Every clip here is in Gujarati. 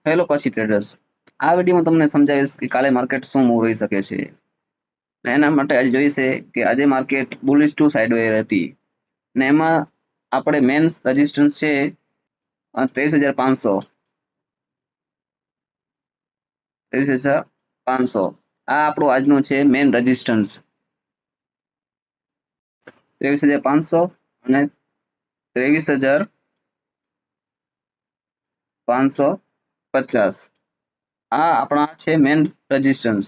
હેલો કશી ટ્રેડર્સ। આ વિડીયોમાં તમને સમજાવીશ કે કાલે માર્કેટ શું મૂવ રહી શકે છે। અને એના માટે આજે જોઈશે કે આજે માર્કેટ બુલિશ ટુ સાઇડવેર હતી ને એમાં આપણે મેન રેઝિસ્ટન્સ છે 23,500 23,500 આ આપણો આજનો છે મેન રેઝિસ્ટન્સ 23,500 અને 23,550 આ આપણા છે મેન રેઝિસ્ટન્સ।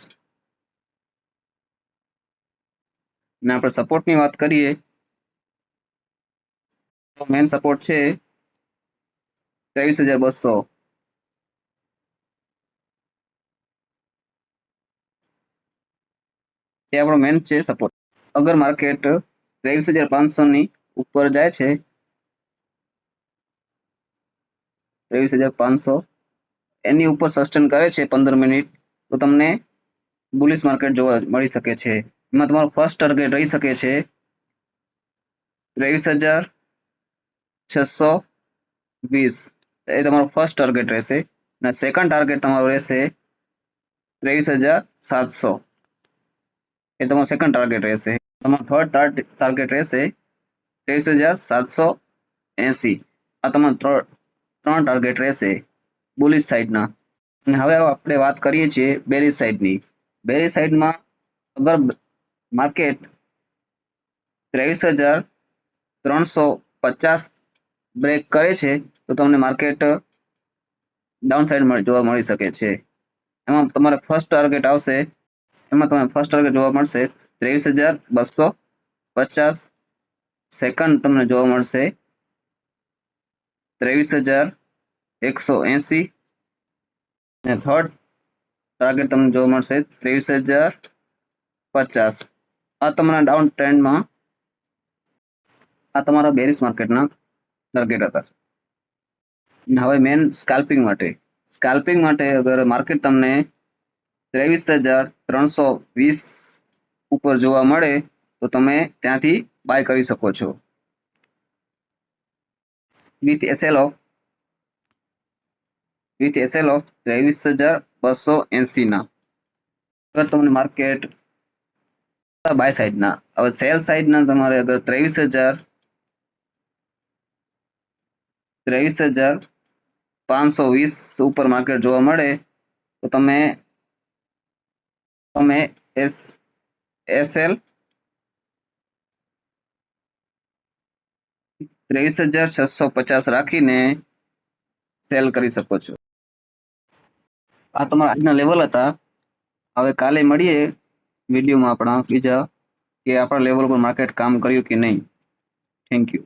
ને આપણે સપોર્ટની વાત કરીએ તો મેન સપોર્ટ છે 23,200 એ આપણો મેન છે સપોર્ટ। અગર માર્કેટ 23,500 ની ઉપર જાય છે 23,500 એની ઉપર સસ્ટેન કરે છે 15 મિનિટ તો તમને બુલિશ માર્કેટ જોવા મળી શકે છે। એમાં તમારો ફર્સ્ટ ટાર્ગેટ રહી શકે છે 23,620 એ તમારો ફર્સ્ટ ટાર્ગેટ રહેશે અને સેકન્ડ ટાર્ગેટ તમારો રહેશે 23,700 એ તમારો સેકન્ડ ટાર્ગેટ રહેશે। તમારો થર્ડ ટાર્ગેટ રહેશે 23,780 આ તમારો ત્રણ ટાર્ગેટ રહેશે બુલિશ સાઇડના। અને હવે આપણે વાત કરીએ છીએ બેરિશ સાઇડની। બેરિશ સાઇડમાં અગર માર્કેટ 23,350 બ્રેક કરે છે તો તમને માર્કેટ ડાઉન સાઇડ જોવા મળી શકે છે। એમાં તમારે ફર્સ્ટ ટાર્ગેટ આવશે જોવા મળશે 23,250 સેકન્ડ તમને જોવા મળશે 23,180 અને થર્ડ ટાર્ગેટ તમને જોવા મળશે 23,050 આ તમારા ડાઉન ટ્રેન્ડમાં આ તમારા બેરિશ માર્કેટના ટાર્ગેટ હતા। હવે મેન સ્કાલ્પિંગ માટે અગર માર્કેટ તમને 23,320 ઉપર જોવા મળે તો તમે ત્યાંથી બાય કરી શકો છો વિથ એસએલ ઓફ 23,280 ના। અગર તમને માર્કેટ બાય સાઇડના હવે સેલ સાઇડના તમારે અગર 23,520 ઉપર માર્કેટ જોવા મળે તો તમે એસએલ 23,650 રાખીને સેલ કરી શકો છો। આ તમારા આજના લેવલ હતા। હવે કાલે મળીએ વિડીયોમાં આપણા બીજા કે આપણા લેવલ પર માર્કેટ કામ કર્યું કે નહીં। Thank you.